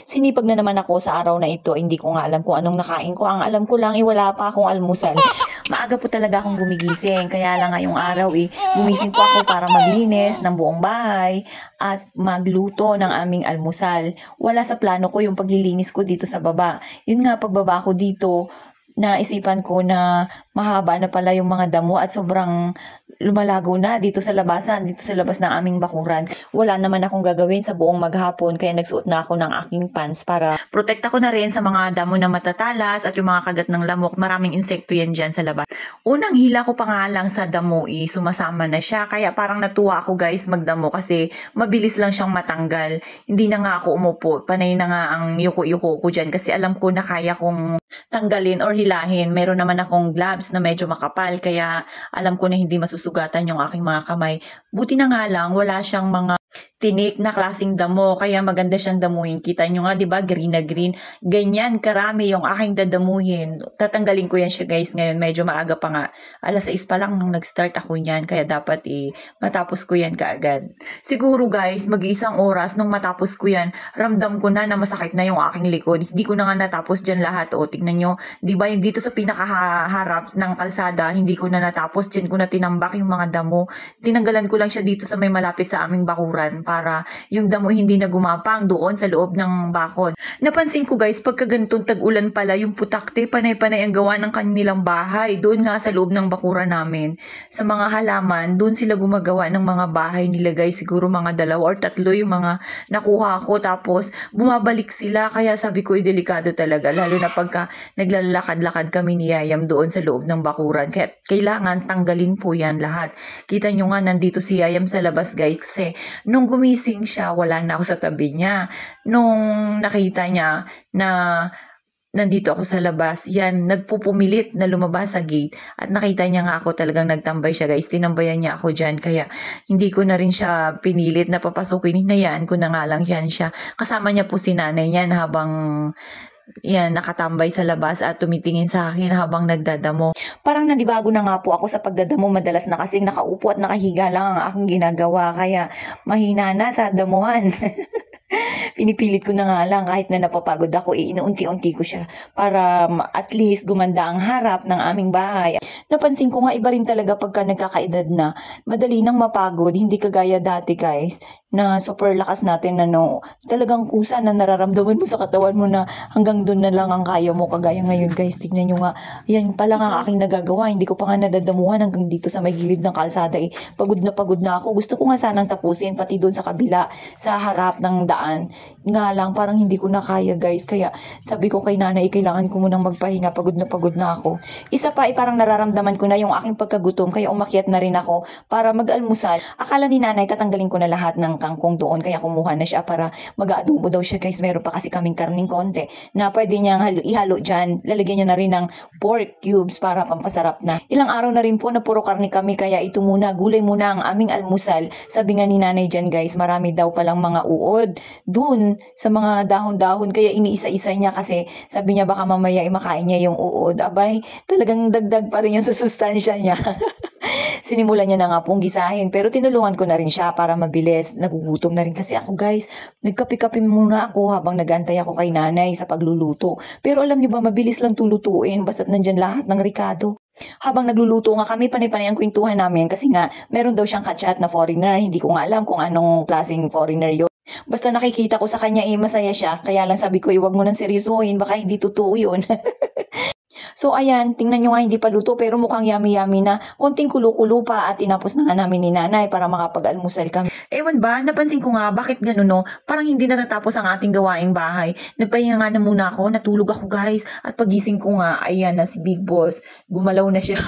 Sinipag na naman ako sa araw na ito, hindi ko nga alam kung anong nakain ko. Ang alam ko lang, wala pa akong almusal. Maaga po talaga akong gumigising, kaya lang ngayong araw gumising po ako para maglinis ng buong bahay at magluto ng aming almusal. Wala sa plano ko yung paglilinis ko dito sa baba. Yun nga, pagbaba ko dito, naisipan ko na mahaba na pala yung mga damo at sobrang lumalago na dito sa labasan, dito sa labas ng aming bakuran. Wala naman akong gagawin sa buong maghapon kaya nagsuot na ako ng aking pants para protect ako na rin sa mga damo na matatalas at yung mga kagat ng lamok. Maraming insekto yan dyan sa labas. Unang hila ko pa nga lang sa damo sumasama na siya. Kaya parang natuwa ako guys magdamo kasi mabilis lang siyang matanggal. Hindi na nga ako umupo. Panay na nga ang yuko-yuko ko dyan kasi alam ko na kaya kong tanggalin or hilahin. Meron naman akong gloves na medyo makapal kaya alam ko na hindi masusugatan yung aking mga kamay. Buti na nga lang wala siyang mga tinik na klaseng damo kaya maganda siyang damuhin. Kita nyo nga 'di ba, green na green. Ganyan karami yung aking dadamuhin. Tatanggalin ko yan siya guys ngayon. Medyo maaga pa nga. Alas 6 pa lang nung nag-start ako niyan kaya dapat matapos ko yan kaagad. Siguro guys, mag-iisang oras nung matapos ko yan, ramdam ko na masakit na yung aking likod. Hindi ko na nga natapos dyan lahat. O tignan nyo, 'di ba yung dito sa pinakaharap ng kalsada, hindi ko na natapos. Dyan ko na tinambak yung mga damo. Tinanggalan ko lang siya dito sa may malapit sa aming bakuran para yung damo hindi na gumapang doon sa loob ng bakod. Napansin ko guys, pagka ganitong tag-ulan pala, yung putakte, panay-panay ang gawa ng kanilang bahay. Doon nga sa loob ng bakuran namin. Sa mga halaman, doon sila gumagawa ng mga bahay nila guys. Siguro mga 2 or 3 yung mga nakuha ko. Tapos bumabalik sila. Kaya sabi ko, delikado talaga. Lalo na pagka naglalakad-lakad kami ni Yayam doon sa loob ng bakuran. Kaya kailangan tanggalin po yan lahat. Kita nyo nga, nandito si Yayam sa labas guys. Kasi nung gumising siya, wala na ako sa tabi niya. Nung nakita niya na nandito ako sa labas, yan, nagpupumilit na lumabas sa gate at nakita niya nga ako talagang nagtambay siya guys, tinambayan niya ako dyan, kaya hindi ko na rin siya pinilit na papasukin, hinayaan ko na nga lang yan siya. Kasama niya po si nanay niya habang yan, nakatambay sa labas at tumitingin sa akin habang nagdadamo. Parang nanibago na nga po ako sa pagdadamo, madalas na kasing nakaupo at nakahiga lang ang aking ginagawa, kaya mahina na sa damuhan. Pinipilit ko na nga lang kahit na napapagod ako, inuunti-unti ko siya para at least gumanda ang harap ng aming bahay. Napansin ko nga iba rin talaga pagka nagkakaedad na, madali nang mapagod, hindi kagaya dati guys, na super lakas natin talagang kusa na nararamdaman mo sa katawan mo na hanggang doon na lang ang kaya mo. Kagaya ngayon guys, tignan nyo nga, yan pa lang ang aking nagagawa, hindi ko pa nga nadadamuhan hanggang dito sa may gilid ng kalsada. Pagod na ako, gusto ko nga sanang tapusin pati doon sa kabila, sa harap ng daan. Nga lang, parang hindi ko na kaya guys, kaya sabi ko kay nanay, kailangan ko munang magpahinga, pagod na ako. Isa pa parang nararamdaman ko na yung aking pagkagutom, kaya umakyat na rin ako para mag-almusal. Akala ni nanay tatanggalin ko na lahat ng kangkong doon, kaya kumuha na siya para mag-aadobo daw siya guys. Meron pa kasi kaming karning konti na pwede niyang ihalo dyan. Lalagyan niya na rin ng pork cubes para pampasarap na. Ilang araw na rin po na puro karne kami, kaya ito muna, gulay muna ang aming almusal. Sabi nga ni nanay dyan guys, marami daw palang mga uod doon sa mga dahon-dahon, kaya iniisa-isa niya kasi sabi niya baka mamaya makain niya yung uod. Abay, talagang dagdag pa rin yung sa sustansya niya. Sinimulan niya na nga pong gisahin, pero tinulungan ko na rin siya para mabilis. Nagugutom na rin kasi ako guys. Nagkape-kape muna ako habang nagantay ako kay nanay sa pagluluto. Pero alam niyo ba, mabilis lang tulutuin basta't nandyan lahat ng rekado. Habang nagluluto nga kami, panay-panay ang kwentuhan namin kasi nga meron daw siyang kachat na foreigner. Hindi ko nga alam kung anong klaseng foreigner yun. Basta nakikita ko sa kanya masaya siya. Kaya lang sabi ko wag mo nang seryosohin, baka hindi totoo yun. So ayan, tingnan nyo nga, hindi pa luto pero mukhang yummy-yummy na. Konting kulo-kulo pa at tinapos na nga namin ni nanay para makapag-almusal kami. Ewan ba, napansin ko nga bakit gano'n no? Parang hindi natatapos ang ating gawaing bahay. Nagpahinga nga na muna ako, natulog ako guys. At pagising ko nga, ayan na si Big Boss. Gumalaw na siya.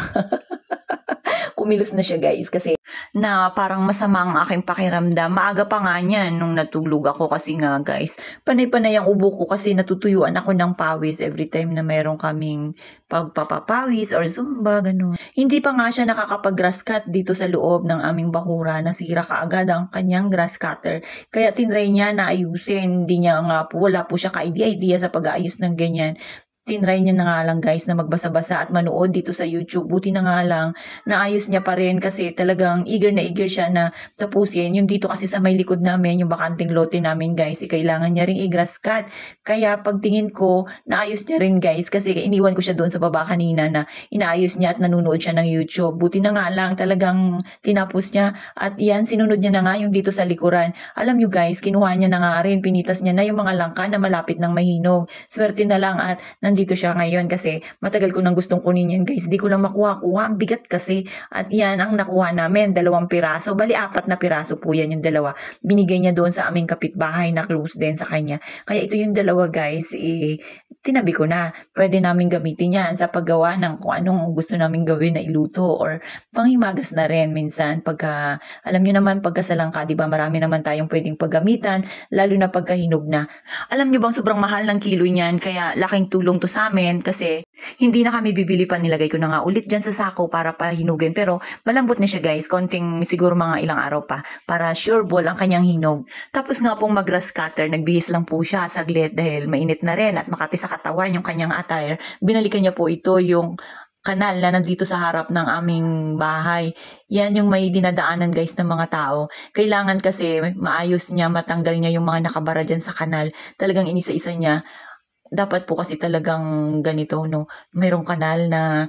Kumilos na siya guys kasi na parang masama ang aking pakiramdam. Maaga pa nga niyan nung natulog ako kasi nga guys, panay-panay ang ubo ko kasi natutuyuan ako ng pawis every time na meron kaming pagpapapawis or zumba, gano'n. Hindi pa nga siya nakakapag-grass cut dito sa loob ng aming bakura. Nasira kaagad ang kanyang grass cutter. Kaya tinry niya na ayusin. Hindi niya nga po, wala po siya ka-idea sa pag-aayos ng ganyan. tinry niya na nga lang guys na magbasa-basa at manood dito sa YouTube. Buti na nga lang, naayos niya pa rin kasi talagang eager na eager siya na tapusin. Yung dito kasi sa may likod namin, yung bakanting lote namin guys, kailangan niya ring i-grass cut. Kaya pagtingin ko, naayos niya rin guys kasi iniwan ko siya doon sa baba kanina na inaayos niya at nanonood siya ng YouTube. Buti na nga lang talagang tinapos niya at yan, sinunod niya na nga yung dito sa likuran. Alam niyo guys, kinuha niya na nga rin, pinitas niya na yung mga langka na malapit ng mahinog. Swerte na lang at nandito siya ngayon kasi matagal ko nang gustong kunin yan guys. Di ko lang makuha-kuha. Ang bigat kasi. At yan ang nakuha namin. 2 piraso. Bali 4 na piraso po yan yung 2. Binigay niya doon sa aming kapitbahay na close din sa kanya. Kaya ito yung 2 guys. Tinabi ko na. Pwede namin gamitin yan sa paggawa ng kung anong gusto namin gawin na iluto or panghimagas na rin minsan. Pagka, alam nyo naman pagka sa langka, diba marami naman tayong pwedeng paggamitan lalo na pagka hinog na. Alam nyo bang sobrang mahal ng kilo niyan kaya laking tulong to sa amin kasi hindi na kami bibili pa, nilagay ko na nga ulit dyan sa sako para pahinugin pero malambot na siya guys, konting siguro mga ilang araw pa para sure ball ang kanyang hinog. Tapos nga pong mag-grass cutter, nagbihis lang po siya saglit dahil mainit na rin at makati sa katawan yung kanyang attire. Binalikan niya po ito yung kanal na nandito sa harap ng aming bahay. Yan yung may dinadaanan guys ng mga tao. Kailangan kasi maayos niya, matanggal niya yung mga nakabara dyan sa kanal. Talagang inisa-isa niya. Dapat po kasi talagang ganito, no? Mayroong kanal na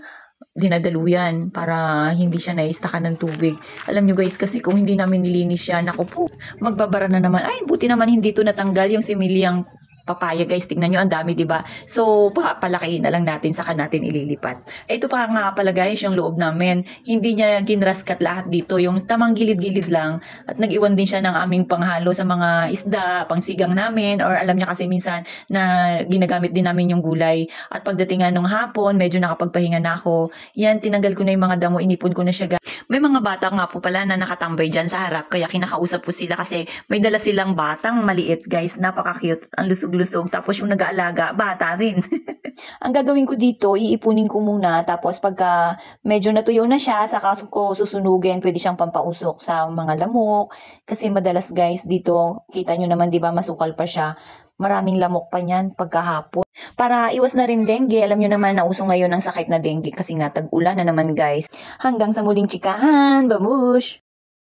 dinadaluyan para hindi siya naistakan ng tubig. Alam nyo guys, kasi kung hindi namin nilinis siya, naku po, magbabara na naman. Ay, buti naman hindi to natanggal yung similyang papaya guys, tingnan nyo, ang dami, diba? So, palakihin na lang natin, saka natin ililipat. Ito pa nga pala guys, yung loob namin. Hindi niya ginraskat lahat dito, yung tamang gilid-gilid lang. At nag-iwan din siya ng aming panghalo sa mga isda, pangsigang namin, or alam niya kasi minsan na ginagamit din namin yung gulay. At pagdating nga nung hapon, medyo nakapagpahinga na ako. Yan, tinanggal ko na yung mga damo, inipon ko na siya guys. May mga bata nga po pala na nakatambay dyan sa harap, kaya kinakausap po sila kasi may dala silang batang maliit guys, napaka-cute, ang lusog-lusog, tapos yung nag-aalaga, bata rin. Ang gagawin ko dito, iipunin ko muna, tapos pagka medyo natuyo na siya, saka ko susunugin, pwede siyang pampausok sa mga lamok, kasi madalas guys dito, kita nyo naman diba, masukal pa siya, maraming lamok pa niyan pagkahapon. Para iwas na rin dengue, alam nyo naman na uso ngayon ang sakit na dengue kasi nga tag-ulan na naman guys. Hanggang sa muling chikahan, babush!